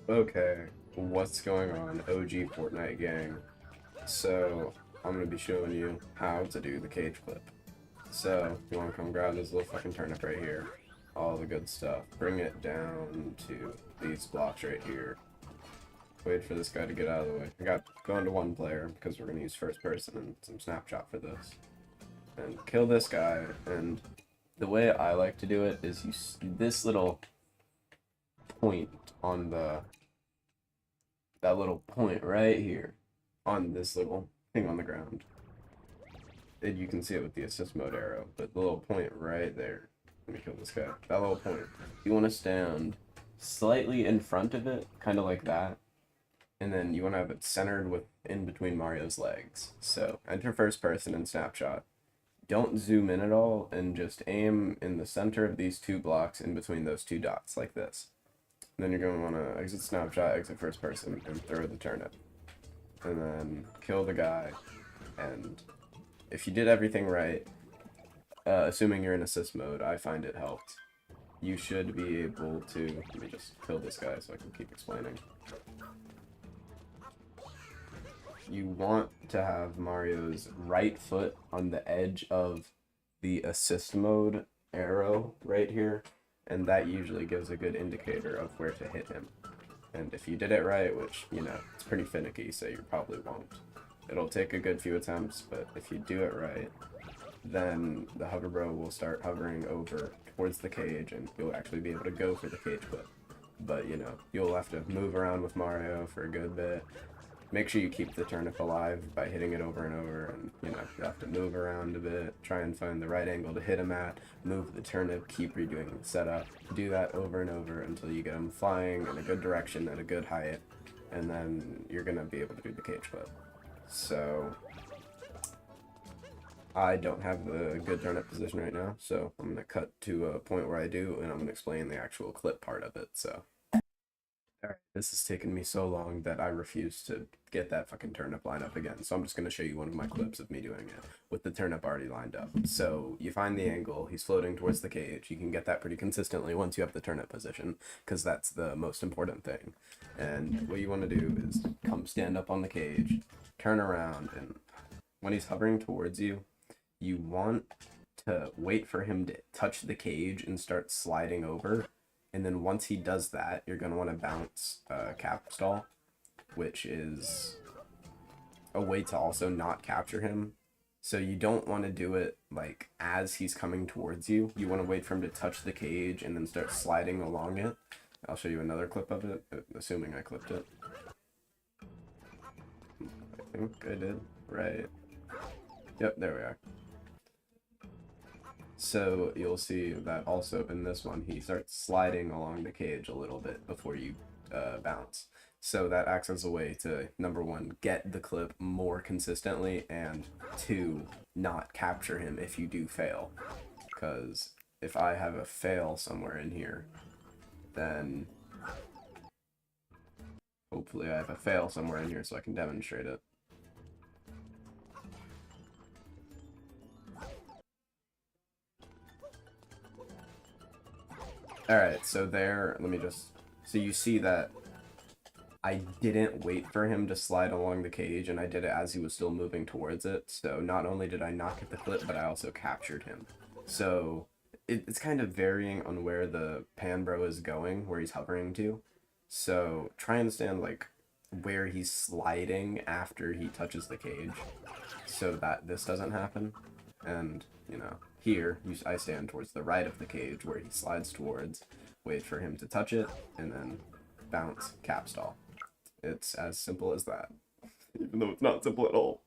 Okay, what's going on, OG Fortnite gang? So, I'm gonna be showing you how to do the cage flip. So, you wanna come grab this little fucking turnip right here. All the good stuff. Bring it down to these blocks right here. Wait for this guy to get out of the way. I got going to one player because we're gonna use first person and some snapshot for this. And kill this guy, and the way I like to do it is this little point on that little point right here on this little thing on the ground. And you can see it with the assist mode arrow, but the little point right there. Let me kill this guy. That little point. You want to stand slightly in front of it, kind of like that. And then you want to have it centered with in between Mario's legs. So enter first person and snapshot. Don't zoom in at all and just aim in the center of these two blocks in between those two dots like this. Then you're going to want to exit snapshot, exit first person, and throw the turnip. And then kill the guy. And if you did everything right, assuming you're in assist mode, I find it helped. You should be able to... Let me just kill this guy so I can keep explaining. You want to have Mario's right foot on the edge of the assist mode arrow right here, and that usually gives a good indicator of where to hit him. And if you did it right, which, you know, it's pretty finicky, so you probably won't. It'll take a good few attempts, but if you do it right, then the hover bro will start hovering over towards the cage, and you'll actually be able to go for the cage flip. But, you know, you'll have to move around with Mario for a good bit. Make sure you keep the turnip alive by hitting it over and over, and, you know, you have to move around a bit, try and find the right angle to hit him at, move the turnip, keep redoing the setup. Do that over and over until you get him flying in a good direction at a good height, and then you're going to be able to do the cage flip. So, I don't have the good turnip position right now, so I'm going to cut to a point where I do, and I'm going to explain the actual clip part of it, so. Alright, this has taken me so long that I refuse to get that fucking turnip lined up again. So I'm just going to show you one of my clips of me doing it with the turnip already lined up. So you find the angle, he's floating towards the cage. You can get that pretty consistently once you have the turnip position, because that's the most important thing. And what you want to do is come stand up on the cage, turn around, and when he's hovering towards you, you want to wait for him to touch the cage and start sliding over. And then once he does that, you're going to want to bounce cap stall, which is a way to also not capture him. So you don't want to do it like as he's coming towards you. You want to wait for him to touch the cage and then start sliding along it. I'll show you another clip of it, assuming I clipped it. I think I did. Right. Yep, there we are. So you'll see that also in this one, he starts sliding along the cage a little bit before you bounce. So that acts as a way to, number one, get the clip more consistently, and two, not capture him if you do fail. Because if I have a fail somewhere in here, then hopefully I have a fail somewhere in here so I can demonstrate it. Alright, so there, let me just, so you see that I didn't wait for him to slide along the cage, and I did it as he was still moving towards it, so not only did I not get the clip, but I also captured him. So, it's kind of varying on where the pan bro is going, where he's hovering to. So, try and stand, like, where he's sliding after he touches the cage, so that this doesn't happen, and, you know, here, I stand towards the right of the cage where he slides towards, wait for him to touch it, and then bounce cap stall. It's as simple as that, even though it's not simple at all.